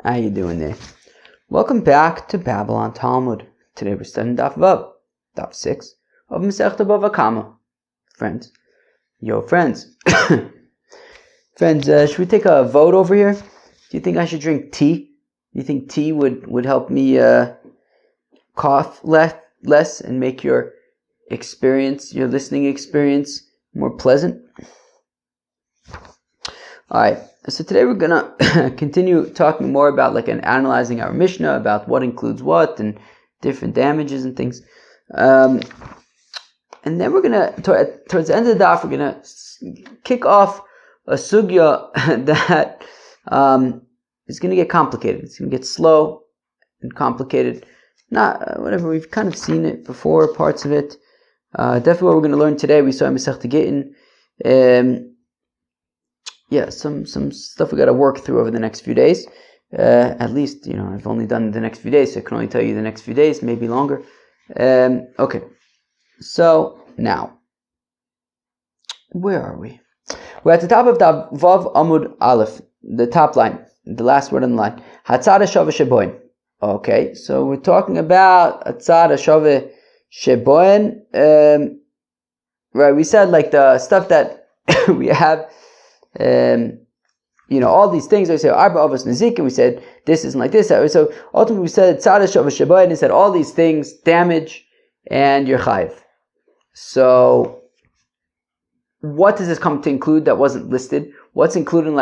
How you doing there? Welcome back to Babylon Talmud. Today we're studying Daf Vav, Daf 6 of Masechta BavaKama. Friends. Friends, should we take a vote over here? Do you think I should drink tea? Do you think tea would help me cough less and make your listening experience more pleasant? Alright, so today we're going to continue talking more about analyzing our Mishnah, about what includes what and different damages and things. And then we're going to, towards the end of the daf, we're going to kick off a sugya that is going to get complicated. It's going to get slow and complicated. Whatever, we've kind of seen it before, parts of it. Definitely what we're going to learn today, we saw in Masechta Gittin. Some stuff we got to work through over the next few days. At least, I've only done the next few days, so I can only tell you the next few days, maybe longer. Okay. So, now, where are we? We're at the top of the Vav Amud Aleph, the top line, the last word on the line. Hatzada Shava Sheboin. Okay, so we're talking about Hatzada Shava Sheboin. Right, we said the stuff that we have. All these things. I say Arba Avos Nezik, and we said this isn't like this. So ultimately, we said Tzara Shava Sheboin, and we said all these things damage and you're chayiv. So, what does this come to include that wasn't listed? What's including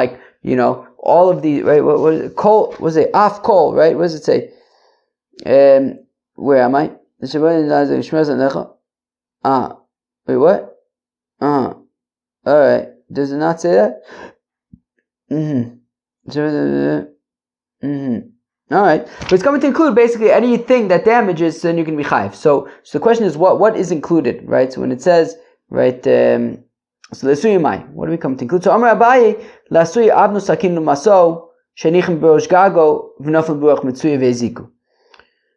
all of these? Right? What was it? Kol was it af kol? Right? What does it say? Where am I? Wait, what? All right. Does it not say that? All right. But it's coming to include basically anything that damages, then you can be chayiv. So the question is, what is included, right? So when it says, right, so l'sui mai, what do we come to include? So Amar Abaye, l'sui avnu sakinu maso, shenichem b'rosh gago, v'nafel buach mitzuye ve'eziku.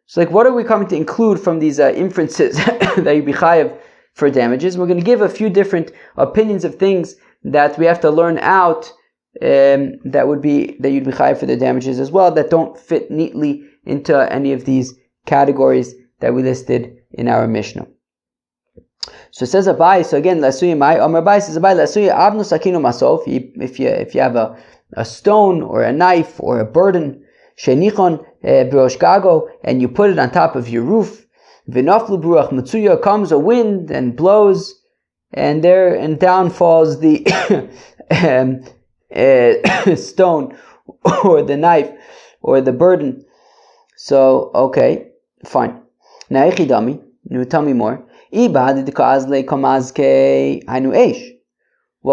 So what are we coming to include from these inferences that you be chayiv for damages? We're going to give a few different opinions of things that we have to learn out, that you'd be chayiv for the damages as well, that don't fit neatly into any of these categories that we listed in our Mishnah. So it says Abai. So again, lasuyi mai. Amar Abai says Abai lasuyi avnu sakinu masof. If you have a stone or a knife or a burden, shenichon b'rosh gago, and you put it on top of your roof, v'naflu buruach mitzuya, comes a wind and blows, and down falls the stone or the knife or the burden. So, okay, fine. Now, echidami, you tell me more. Well,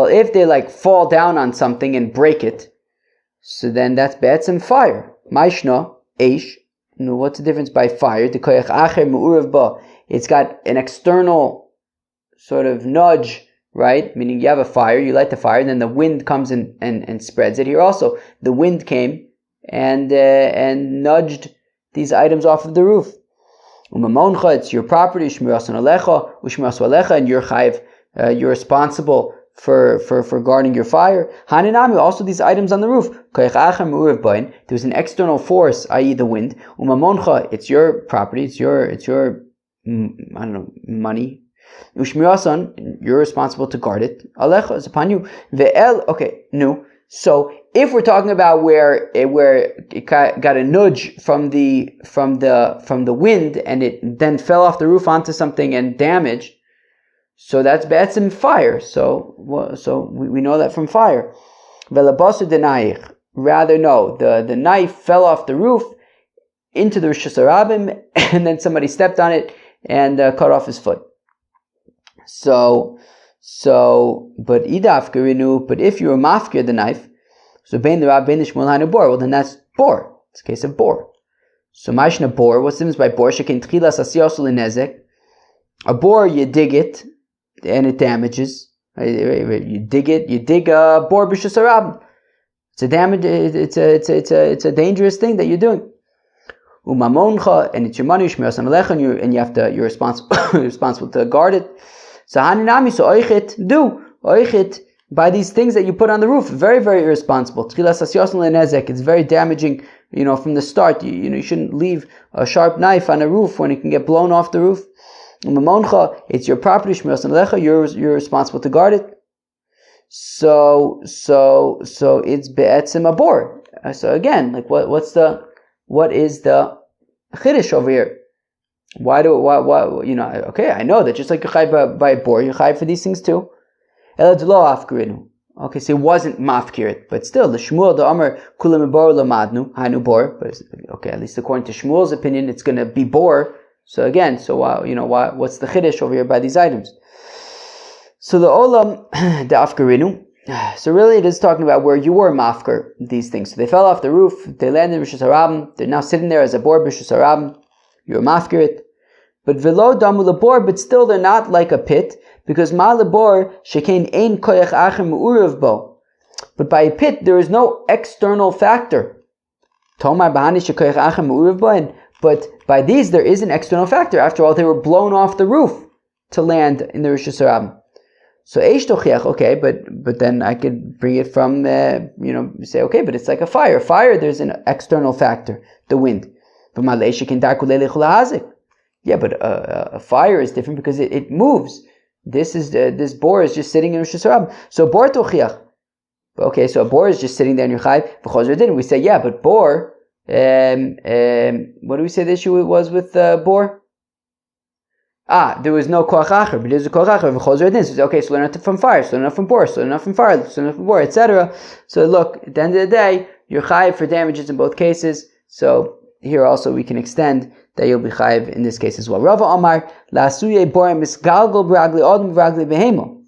if they fall down on something and break it, so then that's be'etzem fire. Maishna, eish. What's the difference by fire? It's got an external sort of nudge, right? Meaning you have a fire, you light the fire, and then the wind comes and spreads it. Here also, the wind came and nudged these items off of the roof. It's your property, and you're chayiv, you're responsible for guarding your fire. Haninami, also these items on the roof. There's an external force, i.e. the wind. It's your property, it's your money. Ushmirasan, you're responsible to guard it. Alecha is upon you. Ve'el, okay, no. So if we're talking about where it got a nudge from the wind and it then fell off the roof onto something and damaged, so that's be'etzim fire. So we know that from fire. Ve'labasu denayich. Rather, no, the knife fell off the roof into the Rishus Harabim, and then somebody stepped on it and cut off his foot. But if you were mafkir the knife, so bein the rab bein the shmuel hainu bor, well then that's bor. It's a case of bor. So mashna bor, what's the difference by bor? Shekin tchilas asiyosu linezek. A bor, you dig it and it damages. You dig a bor b'shus harabim. It's a damage. It's a dangerous thing that you're doing. Umamoncha, and it's your money. Shmiras alecha, and you're responsible to guard it. So haninami, so oichet by these things that you put on the roof. Very, very irresponsible. It's very damaging from the start. You shouldn't leave a sharp knife on a roof when it can get blown off the roof. It's your property. You're responsible to guard it. So it's be'etzim a bor. So again, like what is the chiddush over here? Why? Okay, I know that just like you're chayv by a bor, you're chayv for these things too. Okay, so it wasn't mafkirit, but still the Shmuel the Amar kulam bor lamadnu hanu bor. But okay, at least according to Shmuel's opinion, it's going to be bor. So again, what's the chiddush over here by these items? So the olam the afkarinu. So really, it is talking about where you were mafkir these things. So they fell off the roof, they landed in Rishus Harabim. They're now sitting there as a bor b'Rishus Harabim. You're mafkirit. But velo damu labor, but still they're not like a pit, because ma labor shekein ein koyach acher me'urav bo. But by a pit there is no external factor. Tomar bahani shekoyach acher me'urav bo. But by these there is an external factor. After all, they were blown off the roof to land in the Rishus Harabim. So eish tochiach, okay, but then I could bring it from say okay, but it's like a fire. Fire, there's an external factor, the wind. But ma leish shekein darku leilech lahazik. Yeah, but a fire is different because it moves. This bor is just sitting in Rishus Harabim. So bor tochiach. Okay, so a bor is just sitting there in your chayv. V'chozer didn't. We say yeah, but bor. What do we say the issue was with bor? There was no koach acher, but there's a koach acher. V'chozer didn't. So okay, so learn it from fire, so learn it from bor, so learn it from fire, so learn it from bor, etc. So look, at the end of the day, you're chayv for damages in both cases. So here also we can extend that you'll be chayiv in this case as well. Rava Amar la'asuye borim misgalgol b'ragli adam b'ragli behemo.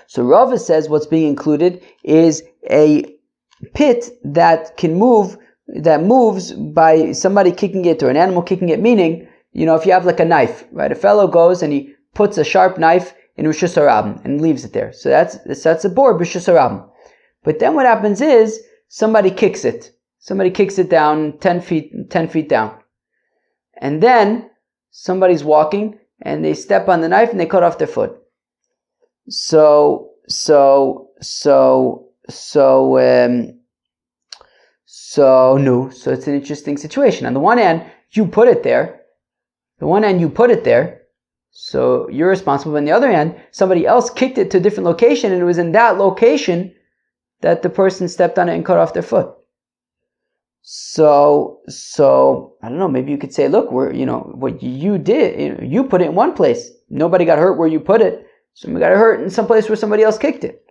So Rava says what's being included is a pit that moves by somebody kicking it or an animal kicking it. Meaning, if you have like a knife, right? A fellow goes and he puts a sharp knife in Rishus Harabim and leaves it there. So that's a bor b'Rishus Harabim. But then what happens is somebody kicks it. Somebody kicks it down 10 feet down. And then somebody's walking and they step on the knife and they cut off their foot. So it's an interesting situation. On the one hand, you put it there. So you're responsible. On the other hand, somebody else kicked it to a different location, and it was in that location that the person stepped on it and cut off their foot. So I don't know. Maybe you could say, look, what you did, you put it in one place. Nobody got hurt where you put it. Somebody got hurt in some place where somebody else kicked it.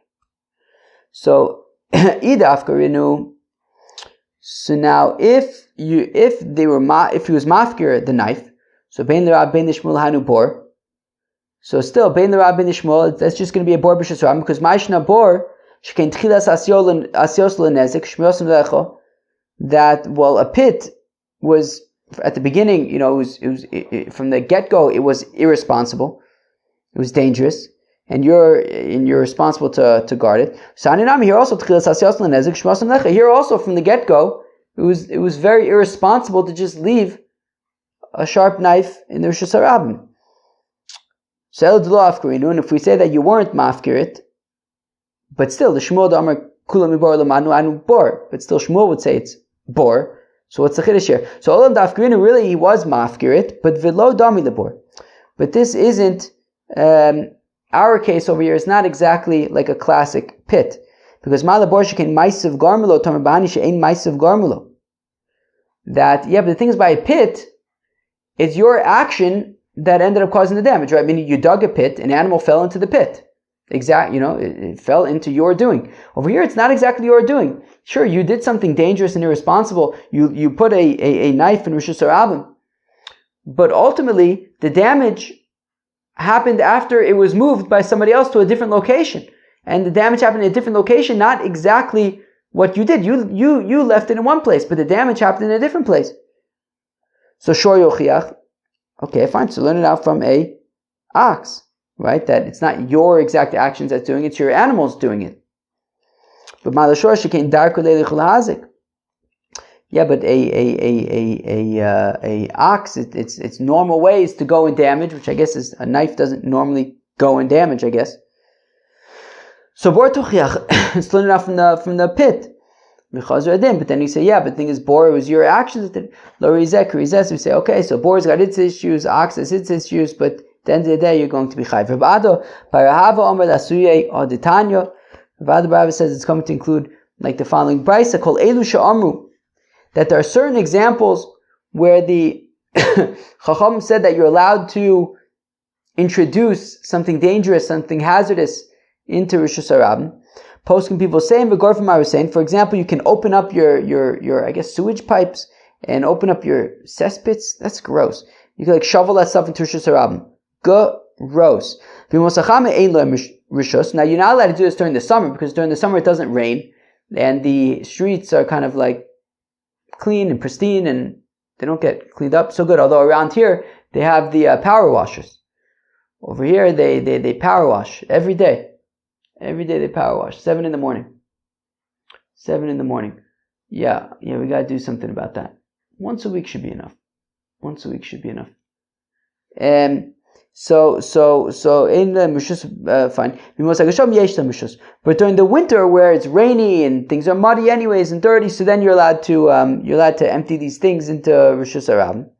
So idafkarinu. So now, if he was mafkir the knife, so bein l'rab bein l'shmuel hanu bor. So still bein l'rab bein l'shmuel, that's just going to be a bor b'Rishus Harabim, because ma'ishna bor shekein tchilas asios l'nezik shmiyosim lecho. That a pit was at the beginning, it was from the get-go, it was irresponsible, it was dangerous, and you're responsible to guard it. So here also here also from the get-go, it was very irresponsible to just leave a sharp knife in the Rishus Harabim. So and if we say that you weren't mafkirit, but still the Shmuel the Amar kulam mibor lamanu anu bor, but still Shmuel would say it's bor. So what's the chiddush here? So olam dafkarinu, really he was mafkirit, but velo dami lebor. But this isn't our case over here. Is not exactly like a classic pit, because ma lebor shekein ma'asav garmulo tamar b'hani she'ein ma'asav garmulo. But the thing is, by a pit, it's your action that ended up causing the damage, right? Meaning you dug a pit, an animal fell into the pit. It fell into your doing. Over here, it's not exactly your doing. Sure, you did something dangerous and irresponsible. You put a knife in Rishus Harabim. But ultimately, the damage happened after it was moved by somebody else to a different location. And the damage happened in a different location, not exactly what you did. You left it in one place, but the damage happened in a different place. So shor yochiach. Okay, fine. So learn it out from a ox. Right? That it's not your exact actions that's doing it, it's your animals doing it. But malashor shekein darku leilech lahazik. Yeah, but a ox, its normal ways to go and damage, which I guess is a knife doesn't normally go and damage, I guess. So bor tuchiach, it's learned out from the pit. But then you say, yeah, but the thing is, bor, it was your actions that did. We say, okay, so bor's got its issues, ox has its issues, but at the end of the day, you're going to be chayv. Rabbi says it's coming to include like the following brisa called Elu Sha'amru, that there are certain examples where the Chacham said that you're allowed to introduce something dangerous, something hazardous into Rishus Harabim. Poskim people saying, V'gorfim I was saying, for example, you can open up your I guess sewage pipes and open up your cesspits. That's gross. You can like shovel that stuff into Rishus Harabim. Gross. Now you're not allowed to do this during the summer, because during the summer it doesn't rain and the streets are kind of like clean and pristine and they don't get cleaned up so good. Although around here they have the power washers. Over here they power wash every day. Every day they power wash. 7 in the morning. 7 in the morning. Yeah, we gotta do something about that. Once a week should be enough. Once a week should be enough. So in the mishus fine. But during the winter where it's rainy and things are muddy anyways and dirty, so then you're allowed to empty these things into Rishus Harabim.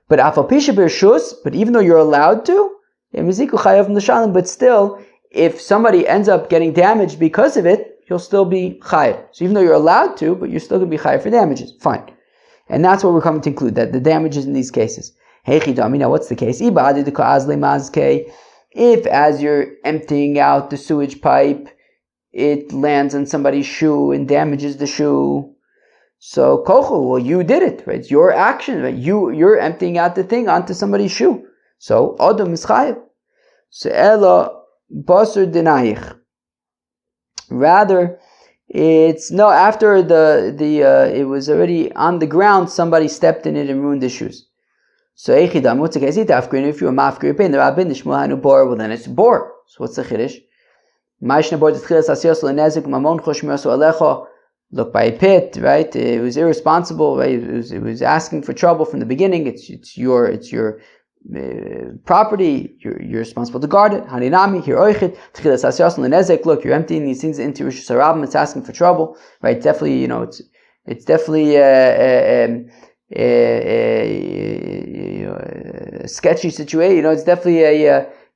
But afal b'rishus, but even though you're allowed to, but still, if somebody ends up getting damaged because of it, you'll still be chayav. So even though you're allowed to, but you're still going to be chayav for damages. Fine. And that's what we're coming to include, that the damages in these cases. Now what's the case? If as you're emptying out the sewage pipe, it lands on somebody's shoe and damages the shoe, so kochu, well, you did it, right? It's your action, right? You're emptying out the thing onto somebody's shoe. So adam is chayav. So ela basur denayich. Rather, it's no, after it was already on the ground, somebody stepped in it and ruined the shoes. So echidam, what's the case? If you're a mafkir pain, the rabbin nishmul hanu bor, well then it's bor. So what's the chiddush? Ma'ishna bor t'tchilas asiyos lenezik mamon choshmiyosu alecha. Look, by a pit, right? It was irresponsible, right? It was asking for trouble from the beginning. It's your property. You're responsible to guard it. Haninami here oichit t'chilas asiyos lenezik. Look, you're emptying these things into Rishus Harabim. It's asking for trouble, right? Definitely, it's definitely a sketchy situation. It's definitely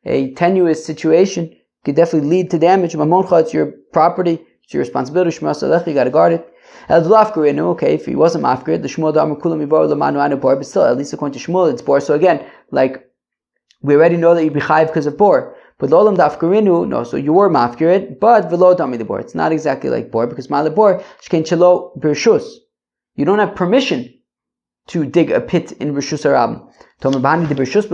a tenuous situation. It could definitely lead to damage. Mamoncha, it's your property. It's your responsibility. Shema salech, you got to guard it. Okay, if he wasn't mafkir, the Shmuel da'amar kulam yivar lamanu anu bor, but still, at least according to Shmuel, it's bor. So again, like, we already know that you'd be chayiv because of bor. But lolam dafkarinu, no, so you were mafkir, but velo dami the bor. It's not exactly like bor, because ma'ale bor, shkein chelo birshus. You don't have permission to dig a pit in Rishus Harabim. But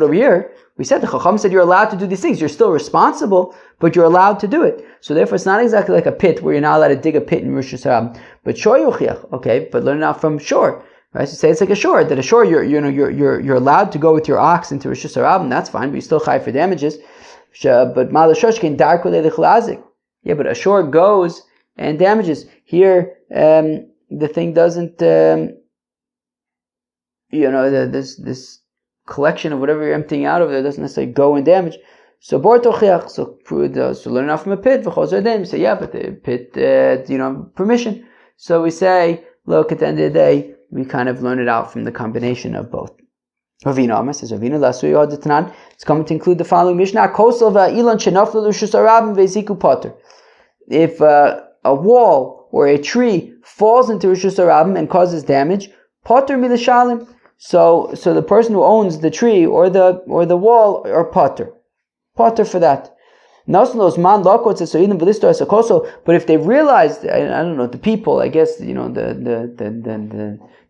over here, we said the Chacham said you're allowed to do these things. You're still responsible, but you're allowed to do it. So therefore, it's not exactly like a pit where you're not allowed to dig a pit in Rishus Harabim. But shor yuchiach, okay, but learn out from shor. Right? So say it's like a shor. That a shor, you're allowed to go with your ox into Rishus Harabim. That's fine, but you still chai for damages. But malashosh can darko le'lechlazik. Yeah, but a shor goes and damages. Here, the thing doesn't. This collection of whatever you're emptying out of there doesn't necessarily go and damage. So bor tochiach, so learn out from a pit. You say, yeah, but the pit, permission. So we say, look, at the end of the day, we kind of learn it out from the combination of both. Ravina Amar says, Ravina lasui odetanan. It's coming to include the following Mishnah: Kosel va'ilon shenaflu l'Rishus Harabim ve'ziku potter. If a wall or a tree falls into Rishus Harabim and causes damage, potter milashalim. So the person who owns the tree or the wall are potter for that. But if they realized, I don't know, the people, I guess, the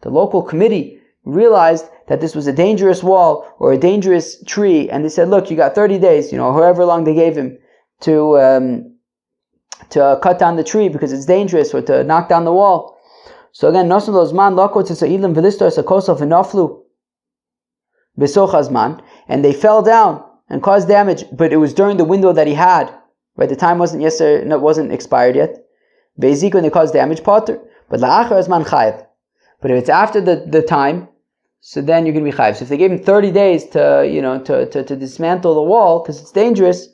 local committee realized that this was a dangerous wall or a dangerous tree, and they said, look, you got 30 days, however long they gave him to cut down the tree because it's dangerous, or to knock down the wall. So again, and they fell down and caused damage, but it was during the window that he had, right? The time wasn't expired yet. When they caused damage, potter. But if it's after the time, so then you're going to be chayiv. So if they gave him 30 days to dismantle the wall because it's dangerous,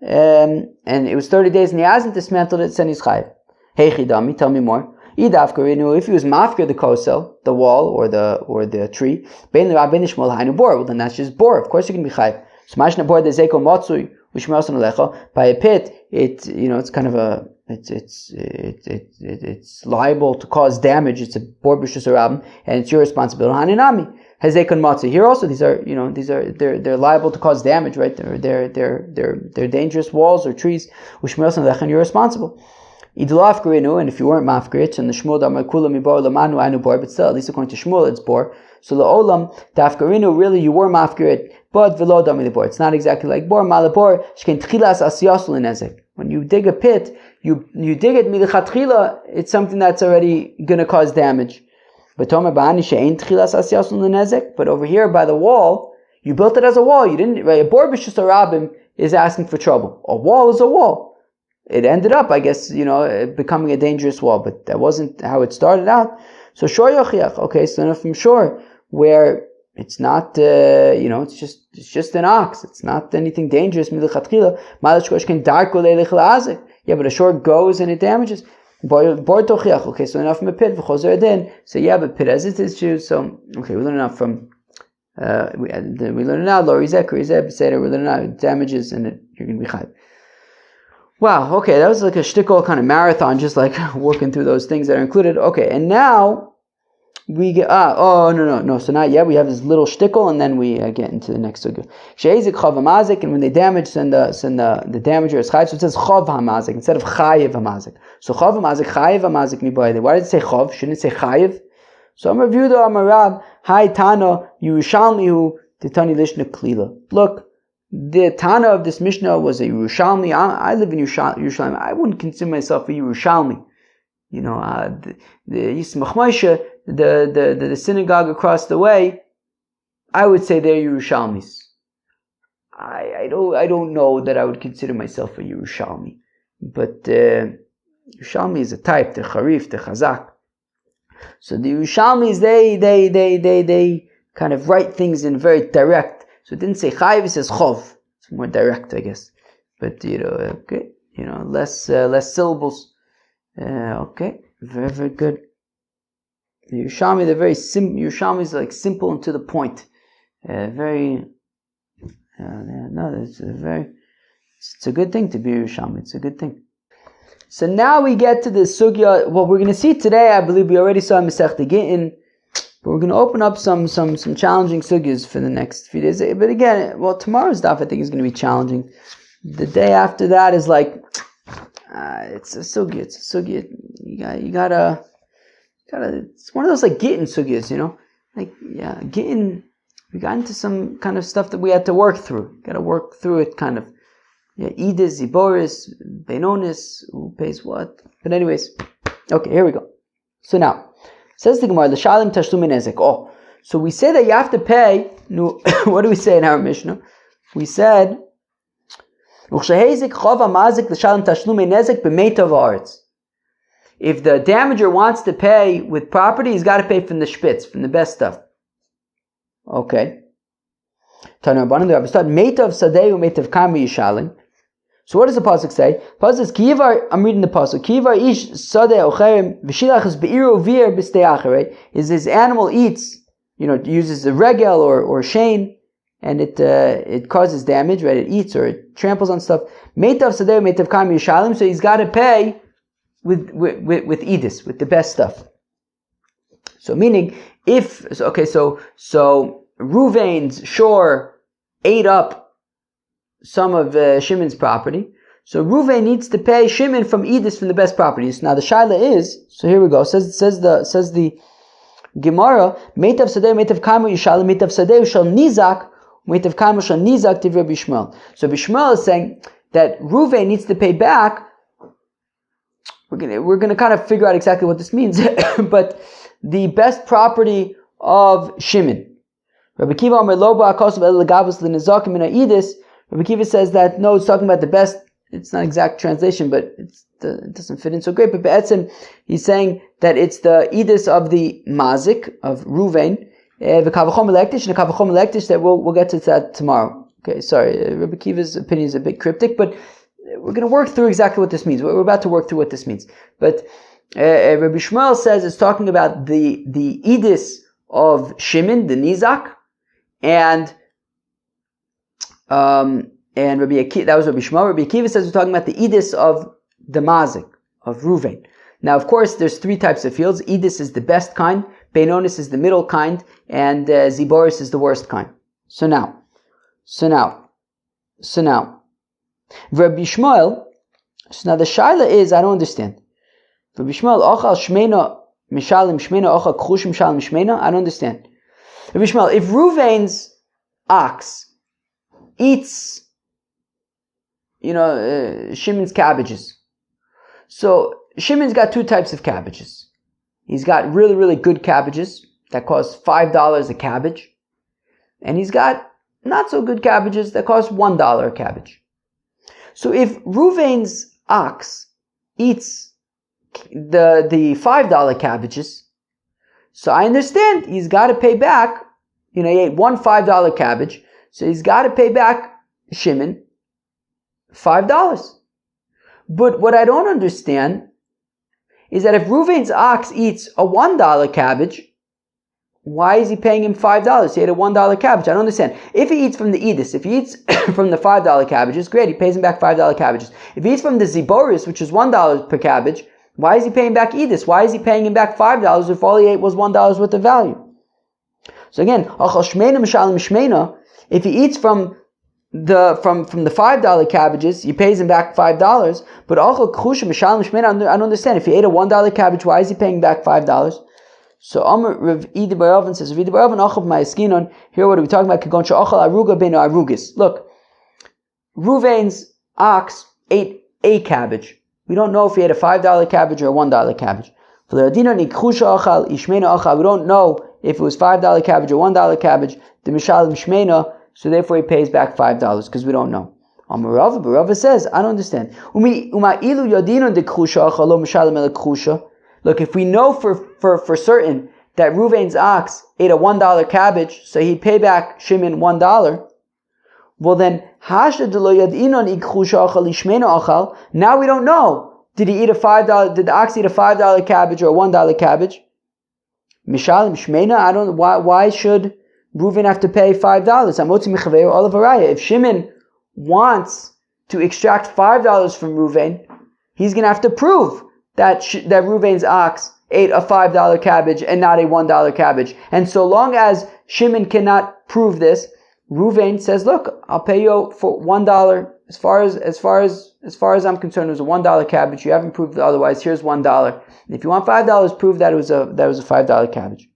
and it was 30 days and he hasn't dismantled it, then he's chayiv. Hey Chidami, tell me more. If he was mafkir the kosel, the wall or the tree, well then that's just bor. Of course you can be chayiv. So mashna bor the zeko matzui by a pit. It's kind of a it's liable to cause damage. It's a bor b'shus harabim, and it's your responsibility. Haninami hezekon matzui. Here also they're liable to cause damage, right? They're dangerous walls or trees. And you're responsible. And if you weren't mafkrit, and the Shmuel damar kula mibor lamanu anu bor, but still at least according to Shmuel it's bor. So la'olam dafkarinu, really you were mafkrit, but v'lo dami lebor. It's not exactly like bor. Malabor shkein tchilas asiyasul nezek. When you dig a pit, you dig it milichatchila. It's something that's already going to cause damage. But over here by the wall, you built it as a wall. You didn't. Right? A bor b'shus harabim is asking for trouble. A wall is a wall. It ended up, I guess, becoming a dangerous wall, but that wasn't how it started out. So shor yochiach. Okay, so if I'm sure where it's not, it's just an ox. It's not anything dangerous. Yeah, but a shore goes and it damages. Okay, so enough from a pit. So yeah, but pit has its issues. So okay, we learn enough from. We learn now. Lori Zek, we learn now damages, and you're going to be chayiv. Wow, okay, that was like a shtickle kind of marathon, just like working through those things that are included. Okay, and now we get, no, so not yet, we have this little shtickle, and then we get into the next sugya. She'ezik chav hamazik, and when they damage, then the damager is chayiv, so it says chav hamazik, instead of chayiv hamazik. So chav hamazik, chayiv hamazik mibayde. Why did it say chav? Shouldn't it say chayiv? So Amar Yehuda, Amar Rab, Hai Tana, Yerushalmihu, Titani Lishna Klila. Look, the Tana of this Mishnah was a Yerushalmi. I live in Yerushalayim. I wouldn't consider myself a Yerushalmi. The Yismach Moshe, the synagogue across the way, I would say they're Yerushalmis. I don't know that I would consider myself a Yerushalmi. But Yerushalmi is a type, the Charif, the Chazak. So the Yerushalmis, they kind of write things in very direct. So it didn't say chayiv, it says chov. It's more direct, I guess. But less syllables. Okay, very, very good. The Yerushalmi, they're very simple. Yerushalmi is like simple and to the point. Very. It's a good thing to be Yerushalmi. It's a good thing. So now we get to the sugya. What we're going to see today, I believe we already saw Masechta Gittin. But we're going to open up some challenging sugyas for the next few days. But again, tomorrow's daf I think is going to be challenging. The day after that is like, it's a sugya. It's a sugya. You gotta. It's one of those like Gittin sugyas, Gittin. We got into some kind of stuff that we had to work through. Got to work through it, kind of. Edis, Ziboris, Benonis, who pays what? But anyways, okay, here we go. So now. Says the Gemara, l'shalim tashlum nezek. Oh, so we say that you have to pay. No, what do we say in our Mishnah? We said, if the damager wants to pay with property, he's got to pay from the spitz, from the best stuff. Okay. So what does the pasuk say? Pasuk says, "Kivar." I'm reading the pasuk. Kivar ish sadeh ocherem v'shilach is be'iru vir b'steach. Right? Is his animal eats, uses a regel or shane, and it causes damage. Right? It eats or it tramples on stuff. Meitav sadeh meitav kam yishalim. So he's got to pay with edis, with the best stuff. So meaning so Ruvain's shore ate up some of Shimon's property. So Ruvain needs to pay Shimon from edis from the best properties. Now the shaila is, so here we go. Says the Gemara, Meitav Sadeh, Meitav Kaimu Yishalim, Meitav Sadeh shall Nizak, Meitav Kaimu shall Nizak Tivra Bishmael. So Bishmael is saying that Ruvain needs to pay back. We're gonna kind of figure out exactly what this means, but the best property of Shimon. Rabbi Kiva Amar Loba Akosov El Legavus L'Nizakim Mina Edis. Rabbi Kiva says that no, it's talking about the best. It's not exact translation, but it doesn't fit in so great. But Be'etzim, he's saying that it's the edis of the mazik of Ruvain, the kavachom elektish, and the kavachom elektish that we'll get to that tomorrow. Okay, sorry, Rabbi Kiva's opinion is a bit cryptic, but we're going to work through exactly what this means. We're about to work through what this means. But Rabbi Shmuel says it's talking about the edis of Shimon, the Nizak, and Rabbi Akiva, that was Rabbi Shmuel. Rabbi Akiva says we're talking about the edis of the Mazik, of Ruvain. Now, of course, there's three types of fields. Edis is the best kind, Beinonis is the middle kind, and Ziboris is the worst kind. So now, Rabbi Shmuel, so now the shaila is, I don't understand. Rabbi Shmuel, ochal shmeina mishalim shmeina, ochal kchush mishalim shmeina, I don't understand. Rabbi Shmuel, if Ruvain's ox eats, Shimon's cabbages, so Shimon's got two types of cabbages. He's got really, really good cabbages that cost $5 a cabbage, and he's got not so good cabbages that cost $1 a cabbage. So if Ruvain's ox eats the $5 cabbages, so I understand he's got to pay back, he ate one $5 cabbage, so he's got to pay back Shimon $5. But what I don't understand is that if Ruvain's ox eats a $1 cabbage, why is he paying him $5? He ate a $1 cabbage. I don't understand. If he eats from the edis, if he eats from the $5 cabbages, great, he pays him back $5 cabbages. If he eats from the ziboris, which is $1 per cabbage, why is he paying back edis? Why is he paying him back $5 if all he ate was $1 worth of value? So again, if he eats from the $5 cabbages, he pays him back $5. But I don't understand. If he ate a $1 cabbage, why is he paying back $5? So Amr Rav Idi Baravin says, here what are we talking about? Look, Ruvain's ox ate a cabbage. We don't know if he ate a $5 cabbage or a $1 cabbage. We don't know if it was $5 cabbage or $1 cabbage. So therefore he pays back $5 because we don't know. Rava says, I don't understand. Look, if we know for certain that Ruvain's ox ate a $1 cabbage, so he'd pay back Shimon $1, well then, now we don't know. Did he eat did the ox eat a $5 cabbage or a $1 cabbage? Mishalim Shmeina, I don't know, why should Ruvain have to pay $5? If Shimon wants to extract $5 from Ruvain, he's going to have to prove that Ruvain's ox ate a $5 cabbage and not a $1 cabbage. And so long as Shimon cannot prove this, Ruvain says, look, I'll pay you for $1. As far as I'm concerned, it was a $1 cabbage. You haven't proved otherwise. Here's $1. If you want $5, prove that it was a $5 cabbage.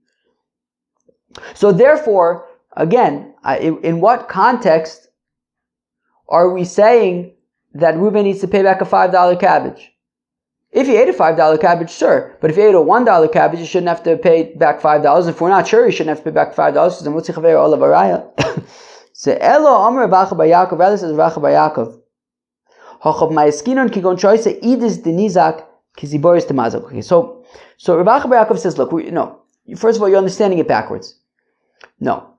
So therefore, again, in what context are we saying that Ruvain needs to pay back a $5 cabbage? If he ate a $5 cabbage, sure. But if he ate a $1 cabbage, you shouldn't have to pay back $5. If we're not sure, you shouldn't have to pay back $5. So Elo Amr Rav Bar Yaakov, rather says Rav Bar Yaakov. Hochav ma'eskinon kigon choice idis denizak kiziboris temazak. Okay, so Rav Bar Yaakov says, look, first of all, you're understanding it backwards. No,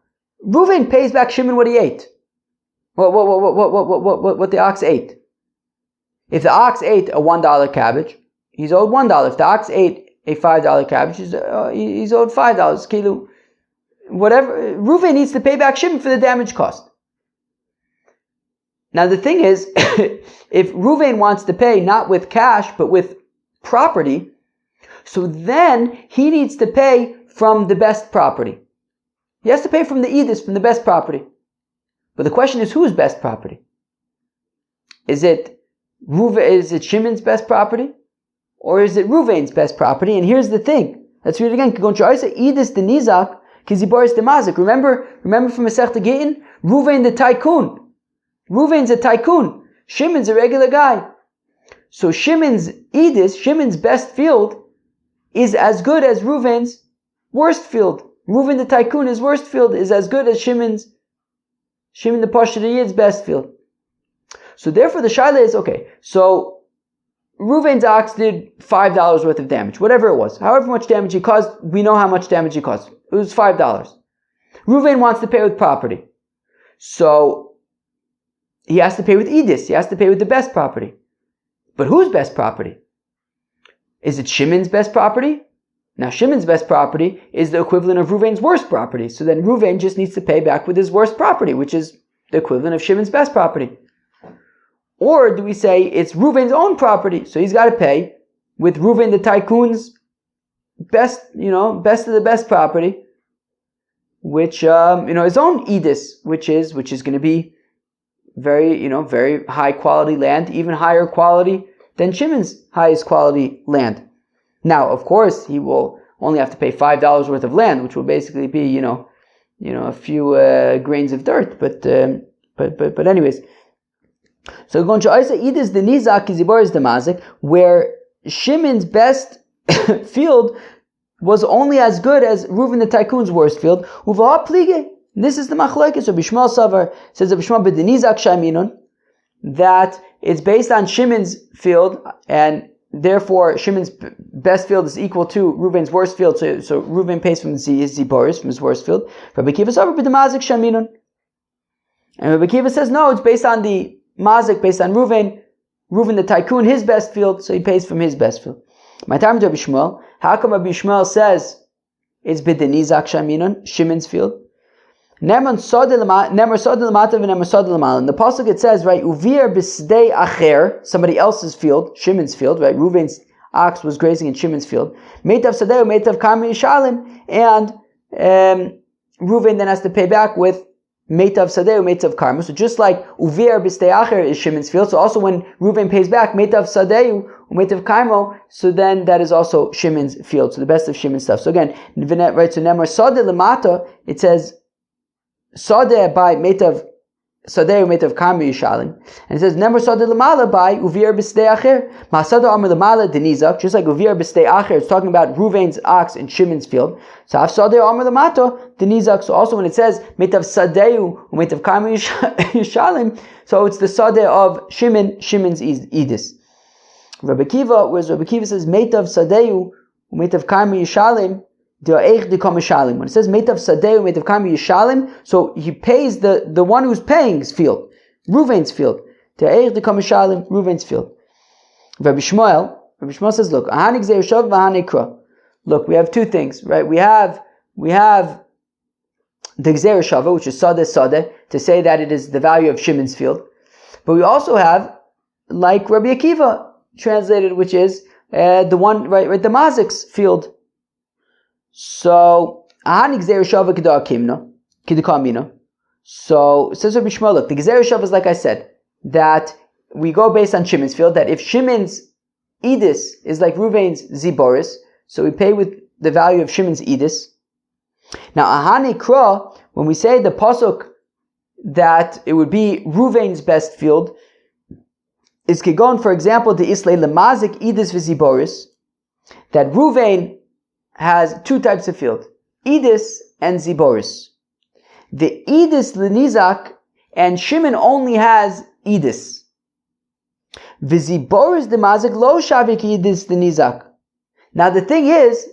Ruvain pays back Shimon what he ate. What the ox ate. If the ox ate a $1 cabbage, he's owed $1. If the ox ate a $5 cabbage, he's owed $5. Kilu, whatever. Ruvain needs to pay back Shimon for the damage cost. Now the thing is, if Ruvain wants to pay not with cash but with property, so then he needs to pay from the best property. He has to pay from the edis, from the best property. But the question is, whose best property? Is it Shimon's best property? Or is it Ruvain's best property? And here's the thing. Let's read it again. Remember from Masechta Gittin? Ruvain the tycoon. Ruvain's a tycoon. Shimon's a regular guy. So Shimon's edis, Shimon's best field, is as good as Ruvain's worst field. Ruvain the tycoon, his worst field, is as good as Shimon the Pasha Yid's best field. So therefore the shaila is, okay, so Ruvain's ox did $5 worth of damage, whatever it was. However much damage he caused, we know how much damage he caused. It was $5. Ruvain wants to pay with property. So he has to pay with edis. He has to pay with the best property. But whose best property? Is it Shimon's best property? Now Shimon's best property is the equivalent of Ruvain's worst property. So then Ruvain just needs to pay back with his worst property, which is the equivalent of Shimon's best property. Or do we say it's Ruvain's own property? So he's got to pay with Ruvain the tycoon's best of the best property, which, his own edis, which is going to be very high quality land, even higher quality than Shimon's highest quality land. Now, of course, he will only have to pay $5 worth of land, which will basically be, a few grains of dirt. But anyways, so going to Isa Edis the Nizak Zibor is the Mazik, where Shimon's best field was only as good as Reuven the tycoon's worst field. Uvaha plige. This is the machlokes. So Bishmal Savar says Bishmal b'denizak shaminon, that it's based on Shimon's field, and therefore Shimon's best field is equal to Reuven's worst field. So Reuven pays from his ziboris, from his worst field. Rabbi Akiva Savar b'demazik shaminon, and Rabbi Akiva says no, it's based on the mazik, based on Reuven the tycoon, his best field, so he pays from his best field. My time to Rabbi Shmuel. How come Rabbi Shmuel says it's b'denizak shaminon, Shimon's field? Nemar sodeh lemata v'nemar sodeh lemala. In the pasuk it says, right, uvir b'sdei acher, somebody else's field, Shimon's field, right? Reuven's ox was grazing in Shimon's field. Meitav sadeh, meitav karmi yishalim, and Reuven then has to pay back with meitav sadeh, meitav karmi. So just like uvir b'sdei acher is Shimon's field, so also when Reuven pays back meitav sadeh, meitav karmo, so then that is also Shimon's field. So the best of Shimon's stuff. So again, right? So nemar sodeh lemata, it says Sadeh by Meitav Sadeh Meitav Karmi Yishalim, and it says Nemar Sadeh Lamala by Uvir B'Stei Acher. Masada Amar Lamala Denizak, just like Uvir B'Stei Acher, it's talking about Reuven's ox in Shimon's field. So Av Sadeh Amar Lamato Denizak. So also when it says Meitav Sadeu Meitav Karmi Yishalim, so it's the Sadeh of Shimon's edis. Rabbi Akiva, whereas Rabbi Akiva says Meitav Sadeu Meitav Karmi Yishalim. When it says Meitav Sadeh, Meitav Karmi Yishalim, so he pays the one who's paying his field, Reuven's field. Reuven's field. Rabbi Shmuel says, look, we have two things, right? We have the Gzeir Shava, which is Sadeh, to say that it is the value of Shimon's field. But we also have, like Rabbi Akiva translated, which is the one, right, the Mazik's field. So, so it says Rabbi Shmuel, look, the Gzeir Shav is, like I said, that we go based on Shimon's field, that if Shimon's edis is like Reuven's ziboris, so we pay with the value of Shimon's edis. Now, ahani kra, when we say the pasuk that it would be Reuven's best field, is kigon, for example, the islay lemazik edis v'ziboris, that Reuven has two types of field, edis and ziboris. The edis lenizak, and Shimon only has edis. V'ziboris the mazik lo shavik edis lenizak. Now the thing is,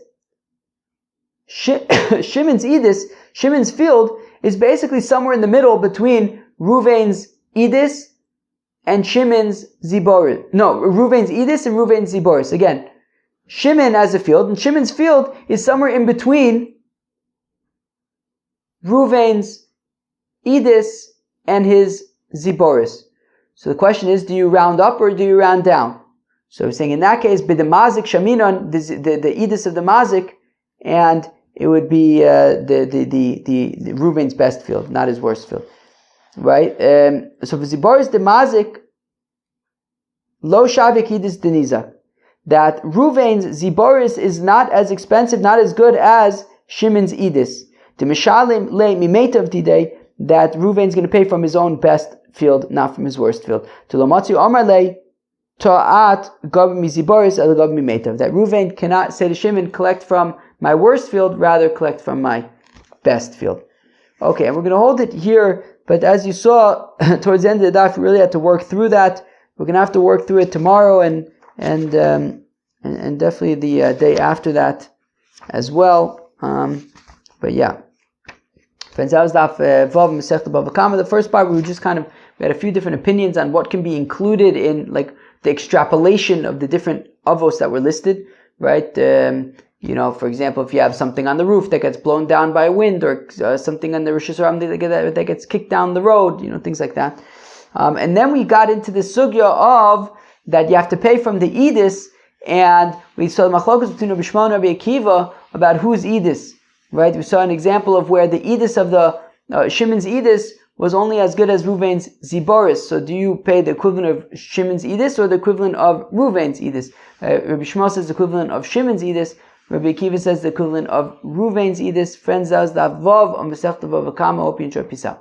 Shimon's edis, Shimon's field, is basically somewhere in the middle between Reuven's edis and Shimon's ziboris. No, Reuven's edis and Reuven's ziboris. Again, Shimon has a field, and Shimon's field is somewhere in between Reuven's edis and his ziboris. So the question is, do you round up or do you round down? So we're saying in that case, b'de mazik shaminon, the edis of the mazik, and it would be the Reuven's best field, not his worst field, right? So for ziboris the mazik lo shavik edis denizak, that Reuven's ziboris is not as expensive, not as good as Shimon's edis. The mishalim le mimeitav tidei, that Reuven's going to pay from his own best field, not from his worst field. To lomatzu amar le ta'at gab miziboris el gab mimeitav, that Reuven cannot say to Shimon, collect from my worst field, rather collect from my best field. Okay, and we're going to hold it here, but as you saw towards the end of the daf, we really had to work through that. We're going to have to work through it tomorrow and definitely the day after that as well. But yeah, friends, that was daf Vav Masechta BavaKama. The first part we had a few different opinions on what can be included in like the extrapolation of the different avos that were listed. right? For example, if you have something on the roof that gets blown down by wind, or something on the Rosh Hashanah that gets kicked down the road, things like that. And then we got into the sugya of that you have to pay from the edis, and we saw the machlokas between Rabbi Shimon and Rabbi Akiva about whose edis, right? We saw an example of where the edis of the Shimon's edis was only as good as Ruvain's ziboris. So do you pay the equivalent of Shimon's edis or the equivalent of Ruvain's edis? Rabbi Shimon says the equivalent of Shimon's edis. Rabbi Akiva says the equivalent of Ruvain's edis. Friends, that was the Vav on Masechta BavaKama. Hope you enjoy. Peace out.